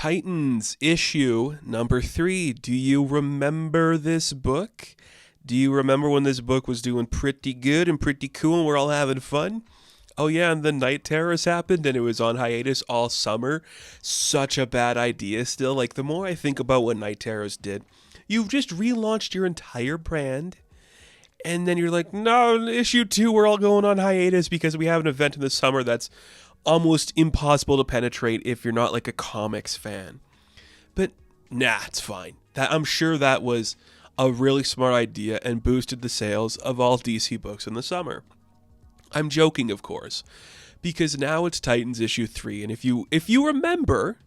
Titans issue number 3. Do you remember this book? Do you remember when this book was doing pretty good and pretty cool and we're all having fun? Oh yeah, and the Night Terrors happened and it was on hiatus all summer. Such a bad idea still. Like, the more I think about what Night Terrors did, you've just relaunched your entire brand. And then you're like, no, issue 2, we're all going on hiatus because we have an event in the summer that's almost impossible to penetrate if you're not like a comics fan. But nah, it's fine. I'm sure that was a really smart idea and boosted the sales of all DC books in the summer. I'm joking, of course, because now it's Titans issue 3, and if you remember,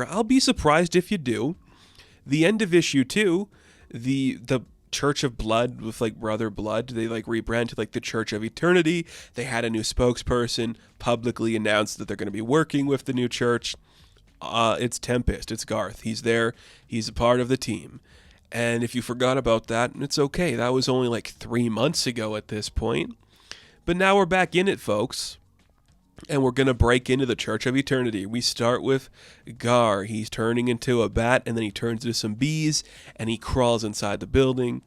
I'll be surprised if you do. The end of issue 2, the Church of Blood with like Brother Blood, they like rebranded like the Church of Eternity. They had a new spokesperson, publicly announced that they're going to be working with the new church. It's Tempest, it's Garth. He's there, he's a part of the team. And if you forgot about that, it's okay. That was only like 3 months ago at this point. But now we're back in it, folks. And we're going to break into the Church of Eternity. We start with Gar. He's turning into a bat, and then he turns into some bees, and he crawls inside the building,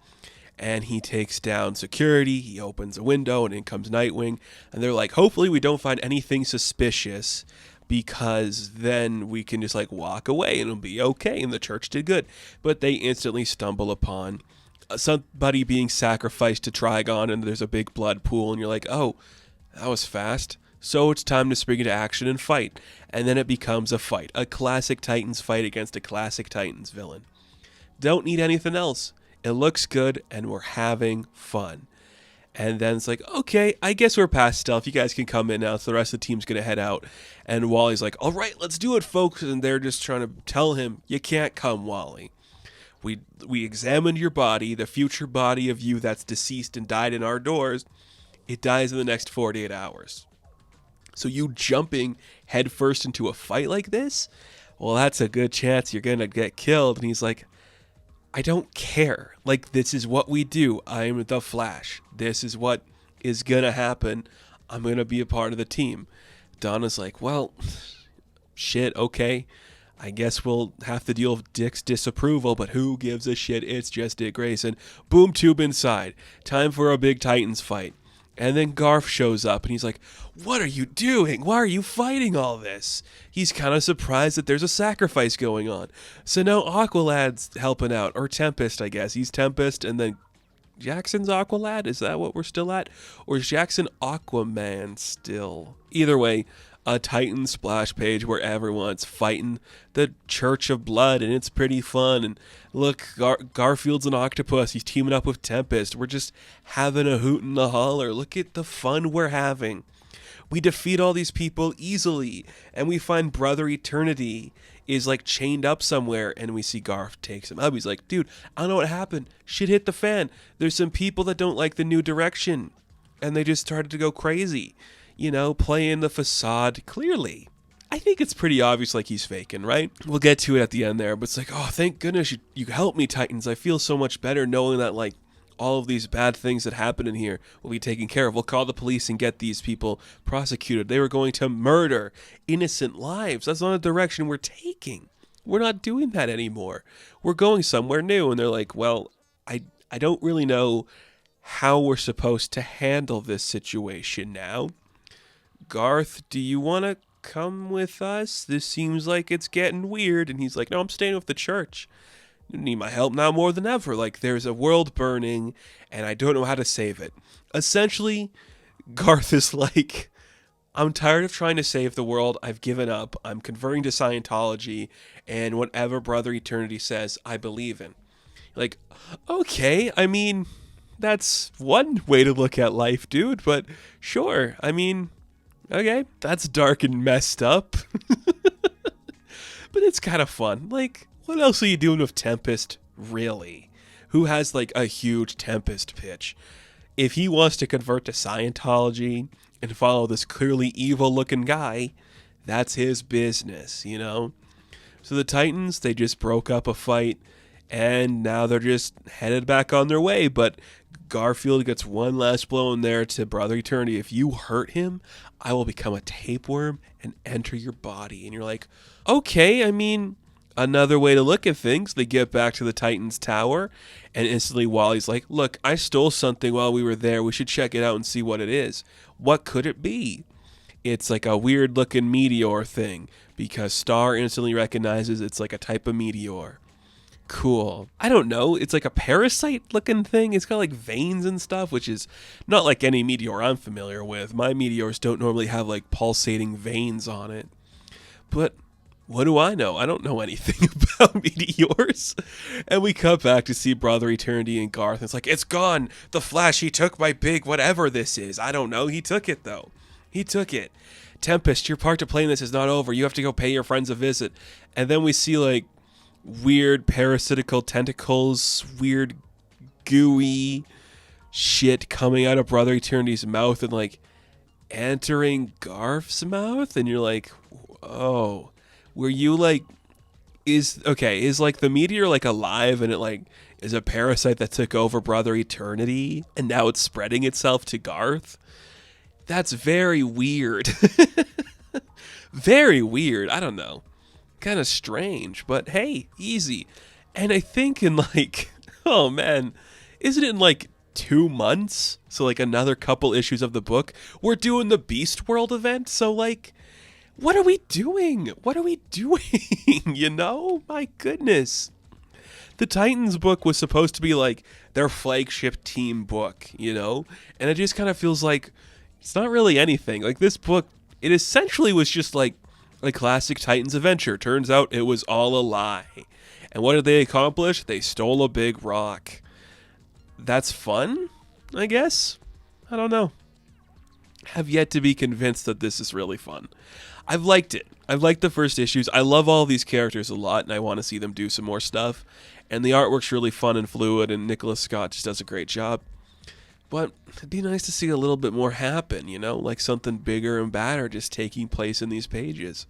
and he takes down security. He opens a window, and in comes Nightwing. And they're like, hopefully we don't find anything suspicious, because then we can just like walk away, and it'll be okay, and the church did good. But they instantly stumble upon somebody being sacrificed to Trigon, and there's a big blood pool, and you're like, oh, that was fast. So it's time to spring into action and fight. And then it becomes a fight. A classic Titans fight against a classic Titans villain. Don't need anything else. It looks good and we're having fun. And then it's like, okay, I guess we're past stealth. You guys can come in now. So the rest of the team's going to head out. And Wally's like, all right, let's do it, folks. And they're just trying to tell him, you can't come, Wally. We examined your body, the future body of you that's deceased and died in our doors. It dies in the next 48 hours. So you jumping headfirst into a fight like this? Well, that's a good chance you're going to get killed. And he's like, I don't care. Like, this is what we do. I'm the Flash. This is what is going to happen. I'm going to be a part of the team. Donna's like, well, shit, okay. I guess we'll have to deal with Dick's disapproval, but who gives a shit? It's just Dick Grayson. Boom tube inside. Time for a big Titans fight. And then Garth shows up, and he's like, what are you doing? Why are you fighting all this? He's kind of surprised that there's a sacrifice going on. So now Aqualad's helping out, or Tempest, I guess. He's Tempest, and then Jackson's Aqualad? Is that what we're still at? Or is Jackson Aquaman still? Either way, a Titan splash page where everyone's fighting the Church of Blood, and it's pretty fun. And look, Garfield's an octopus. He's teaming up with Tempest. We're just having a hoot and a holler. Look at the fun we're having. We defeat all these people easily, and we find Brother Eternity is like chained up somewhere, and we see Garth takes him up. He's like, dude, I don't know what happened. Shit hit the fan. There's some people that don't like the new direction, and they just started to go crazy. You know, playing the facade clearly. I think it's pretty obvious like he's faking, right? We'll get to it at the end there, but it's like, oh, thank goodness you helped me, Titans. I feel so much better knowing that, like, all of these bad things that happen in here will be taken care of. We'll call the police and get these people prosecuted. They were going to murder innocent lives. That's not a direction we're taking. We're not doing that anymore. We're going somewhere new. And they're like, well, I don't really know how we're supposed to handle this situation now. Garth, do you want to come with us? This seems like it's getting weird. And he's like, no, I'm staying with the church. You need my help now more than ever. Like, there's a world burning, and I don't know how to save it. Essentially, Garth is like, I'm tired of trying to save the world. I've given up. I'm converting to Scientology, and whatever Brother Eternity says, I believe in. Like, okay, I mean, that's one way to look at life, dude, but sure. I mean, okay, that's dark and messed up. But it's kind of fun. Like, what else are you doing with Tempest, really? Who has, like, a huge Tempest pitch? If he wants to convert to Scientology and follow this clearly evil-looking guy, that's his business, you know? So the Titans, they just broke up a fight, and now they're just headed back on their way. But Garfield gets one last blow in there to Brother Eternity. If you hurt him, I will become a tapeworm and enter your body. And you're like, okay, I mean, another way to look at things. They get back to the Titan's tower, and instantly Wally's like, look, I stole something while we were there. We should check it out and see what it is. What could it be? It's like a weird looking meteor thing, because Star instantly recognizes it's like a type of meteor. Cool. I don't know. It's like a parasite looking thing. It's got like veins and stuff, which is not like any meteor I'm familiar with. My meteors don't normally have like pulsating veins on it. But what do I know? I don't know anything about meteors. And we cut back to see Brother Eternity and Garth. It's like, it's gone. The Flash, he took my big whatever this is. I don't know. He took it though. He took it. Tempest, your part to play in this is not over. You have to go pay your friends a visit. And then we see like weird parasitical tentacles, weird gooey shit coming out of Brother Eternity's mouth and like entering Garth's mouth. And you're like, oh, were you like, is like the meteor like alive and it like is a parasite that took over Brother Eternity and now it's spreading itself to Garth? That's very weird. Very weird. I don't know. Kind of strange, but hey, easy. And I think in like, oh man, isn't it in like 2 months? So like another couple issues of the book, we're doing the Beast World event. So like, what are we doing? What are we doing? You know, my goodness. The Titans book was supposed to be like their flagship team book, you know? And it just kind of feels like it's not really anything. Like this book, it essentially was just like a classic Titans adventure. Turns out it was all a lie. And what did they accomplish? They stole a big rock. That's fun, I guess? I don't know. Have yet to be convinced that this is really fun. I've liked it. I've liked the first issues. I love all these characters a lot, and I want to see them do some more stuff. And the artwork's really fun and fluid, and Nicholas Scott just does a great job. But it'd be nice to see a little bit more happen, you know? Like something bigger and badder just taking place in these pages.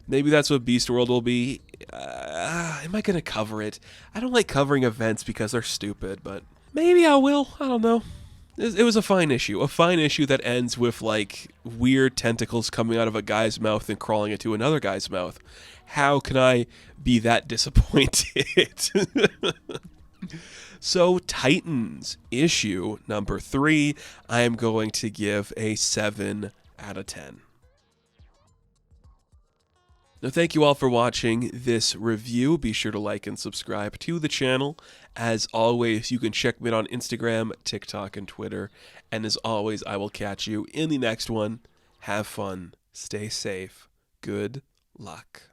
Maybe that's what Beast World will be. Am I going to cover it? I don't like covering events because they're stupid, but maybe I will. I don't know. It was a fine issue. A fine issue that ends with, like, weird tentacles coming out of a guy's mouth and crawling into another guy's mouth. How can I be that disappointed? So, Titans, issue number 3, I am going to give a 7 out of 10. Now, thank you all for watching this review. Be sure to like and subscribe to the channel. As always, you can check me out on Instagram, TikTok, and Twitter. And as always, I will catch you in the next one. Have fun. Stay safe. Good luck.